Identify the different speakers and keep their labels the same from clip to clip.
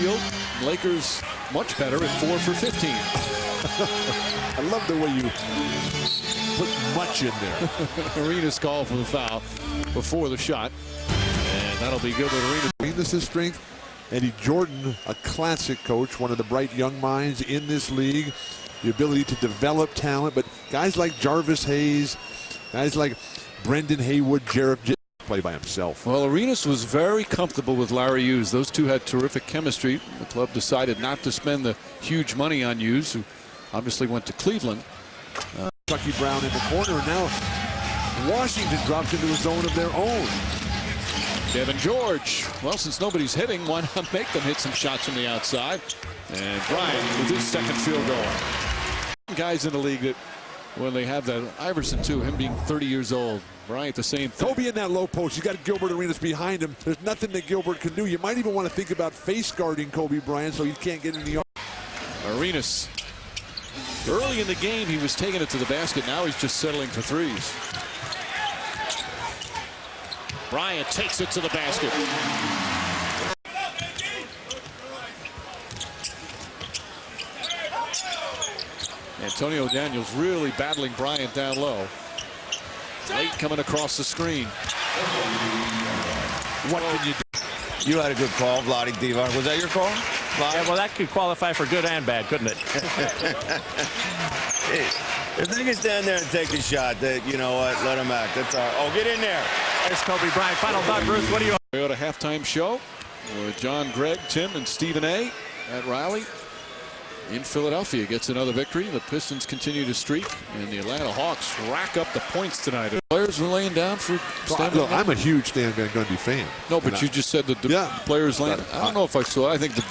Speaker 1: field. Lakers much better at 4 for 15.
Speaker 2: I love the way you put much in there.
Speaker 1: Arenas called for the foul before the shot. And that'll be good with Arenas.
Speaker 2: This is strength. Eddie Jordan, a classic coach, one of the bright young minds in this league. The ability to develop talent, but guys like Jarvis Hayes, guys like Brendan Haywood, Jarrett play by himself.
Speaker 1: Well, Arenas was very comfortable with Larry Hughes. Those two had terrific chemistry. The club decided not to spend the huge money on Hughes, who obviously went to Cleveland.
Speaker 2: Chucky Brown in the corner, and now Washington drops into a zone of their own.
Speaker 1: Devin George. Well, since nobody's hitting, why not make them hit some shots from the outside? And Bryant with his second field goal. Guys in the league that when they have that, Iverson too, him being 30 years old. Bryant the same thing.
Speaker 2: Kobe in that low post. You got Gilbert Arenas behind him. There's nothing that Gilbert can do. You might even want to think about face guarding Kobe Bryant so he can't get in the arm.
Speaker 1: Arenas. Early in the game, he was taking it to the basket. Now he's just settling for threes. Bryant takes it to the basket. Antonio Daniels really battling Bryant down low. Late coming across the screen.
Speaker 2: What can you do?
Speaker 3: You had a good call, Vlade Divac. Was that your call?
Speaker 4: Yeah, well, that could qualify for good and bad, couldn't it?
Speaker 3: Hey, if they can stand there and take a shot, that, you know what, let them act. That's all right. Oh, get in there.
Speaker 4: There's Kobe Bryant. Final thought, Bruce. What do you?
Speaker 1: Toyota halftime show with John, Greg, Tim, and Stephen A. at Raleigh. In Philadelphia gets another victory. The Pistons continue to streak, and the Atlanta Hawks rack up the points tonight. The players were laying down for Stan Van Gundy.
Speaker 2: I'm a huge Stan Van Gundy fan.
Speaker 1: No, but you just said that the players laying. I don't know if I saw it. I think the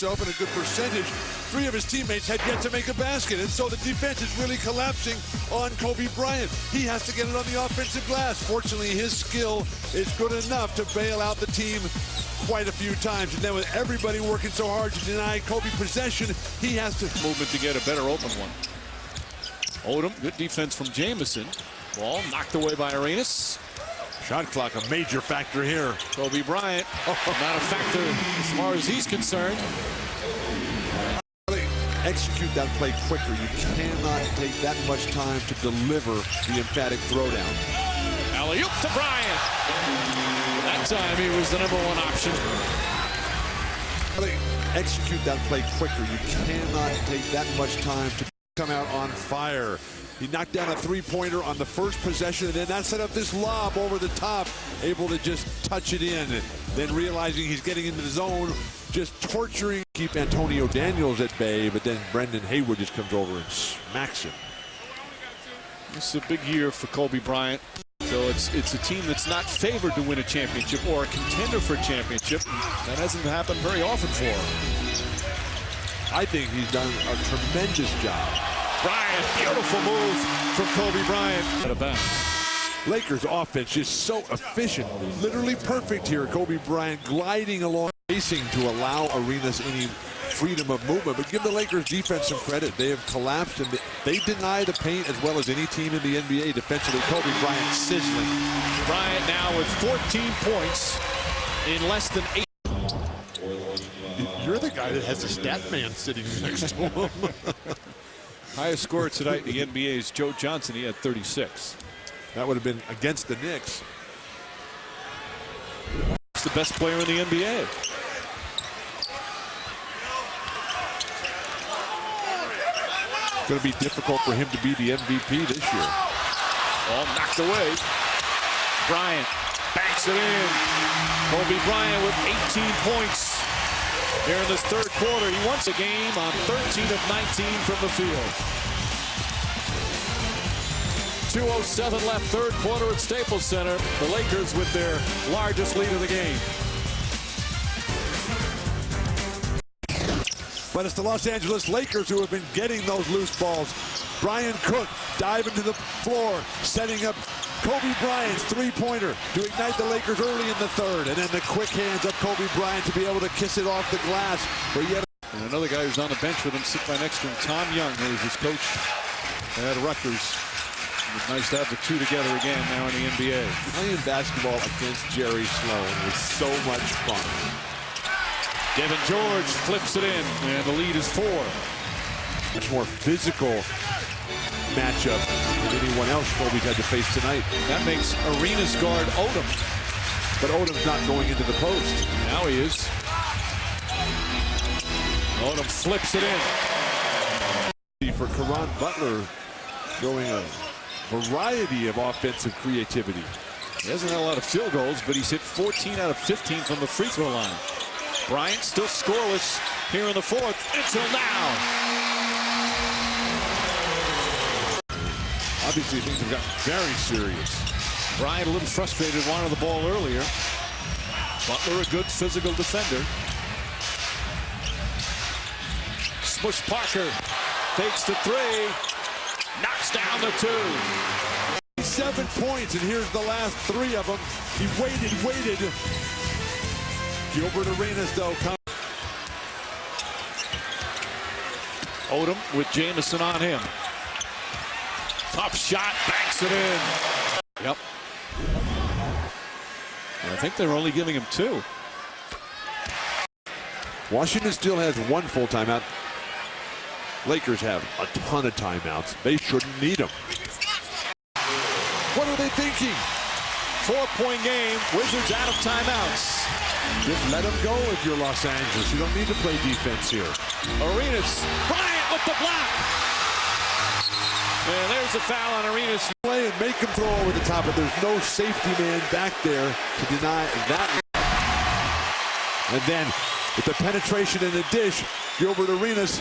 Speaker 2: In a good percentage. 3 of his teammates had yet to make a basket, and so the defense is really collapsing on Kobe Bryant. He has to get it on the offensive glass. Fortunately, his skill is good enough to bail out the team quite a few times. And then with everybody working so hard to deny Kobe possession, he has to
Speaker 1: movement to get a better open one. Odom, good defense from Jamison. Ball knocked away by Arenas.
Speaker 2: Shot clock, a major factor here.
Speaker 1: Kobe Bryant, not a factor as far as he's concerned.
Speaker 2: Execute that play quicker. You cannot take that much time to deliver the emphatic throwdown.
Speaker 1: Alley-oop to Bryant. That time he was the #1 option.
Speaker 2: Execute that play quicker. You cannot take that much time to come out on fire. He knocked down a three-pointer on the first possession, and then that set up this lob over the top, able to just touch it in. Then realizing he's getting into the zone, just torturing, keep Antonio Daniels at bay, but then Brendan Haywood just comes over and smacks him.
Speaker 1: This is a big year for Kobe Bryant. So it's a team that's not favored to win a championship or a contender for a championship. That hasn't happened very often for him.
Speaker 2: I think he's done a tremendous job.
Speaker 1: Bryant, beautiful move from Kobe Bryant. Out of bounds.
Speaker 2: Lakers offense just so efficient, literally perfect here. Kobe Bryant gliding along, racing to allow Arenas any freedom of movement, but give the Lakers defense some credit. They have collapsed and they deny the paint as well as any team in the NBA defensively. Kobe Bryant sizzling.
Speaker 1: Bryant now with 14 points in less than 8.
Speaker 2: You're the guy that has the stat man sitting next to him.
Speaker 1: Highest scorer tonight in the NBA is Joe Johnson. He had 36.
Speaker 2: That would have been against the Knicks.
Speaker 1: He's the best player in the NBA.
Speaker 2: It's going to be difficult for him to be the MVP this year.
Speaker 1: Ball knocked away. Bryant banks it in. Kobe Bryant with 18 points here in this third quarter. He wants a game on 13 of 19 from the field. 2:07 left, third quarter at Staples Center. The Lakers with their largest lead of the game.
Speaker 2: But it's the Los Angeles Lakers who have been getting those loose balls. Brian Cook diving to the floor, setting up Kobe Bryant's three-pointer to ignite the Lakers early in the third. And then the quick hands of Kobe Bryant to be able to kiss it off the glass for yet.
Speaker 1: And another guy who's on the bench with him, sit by next to him, Tom Young, who is his coach at Rutgers. It was nice to have the two together again now in the NBA.
Speaker 2: Playing basketball against Jerry Sloan was so much fun.
Speaker 1: Devin George flips it in, and the lead is 4.
Speaker 2: Much more physical matchup than anyone else Kobe's had to face tonight.
Speaker 1: That makes Arenas guard Odom.
Speaker 2: But Odom's not going into the post.
Speaker 1: Now he is. Odom flips it in.
Speaker 2: For Caron Butler, showing a variety of offensive creativity.
Speaker 1: He hasn't had a lot of field goals, but he's hit 14 out of 15 from the free throw line. Bryant still scoreless here in the 4th until now.
Speaker 2: Obviously, things have gotten very serious.
Speaker 1: Bryant a little frustrated, wanted the ball earlier. Butler a good physical defender. Smush Parker fakes the 3, knocks down the 2.
Speaker 2: 7 points, and here's the last 3 of them. He waited. Gilbert Arenas, though,
Speaker 1: Odom with Jamison on him. Tough shot, banks it in. Yep. I think they're only giving him 2.
Speaker 2: Washington still has 1 full timeout. Lakers have a ton of timeouts. They shouldn't need them. What are they thinking?
Speaker 1: 4-point game. Wizards out of timeouts.
Speaker 2: Just let them go if you're Los Angeles. You don't need to play defense here.
Speaker 1: Arenas. Bryant with the block. And there's a foul on Arenas.
Speaker 2: Play and make him throw over the top, but there's no safety man back there to deny that. And then with the penetration in the dish, Gilbert Arenas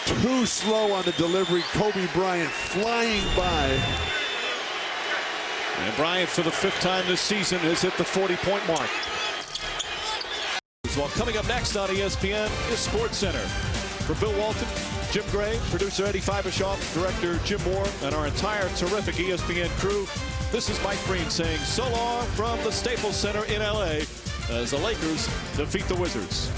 Speaker 2: too slow on the delivery. Kobe Bryant flying by.
Speaker 1: And Bryant, for the 5th time this season, has hit the 40-point mark. Well, coming up next on ESPN is Sports Center. For Bill Walton, Jim Gray, producer Eddie Fibershoff, director Jim Moore, and our entire terrific ESPN crew, this is Mike Breen saying so long from the Staples Center in L.A. as the Lakers defeat the Wizards.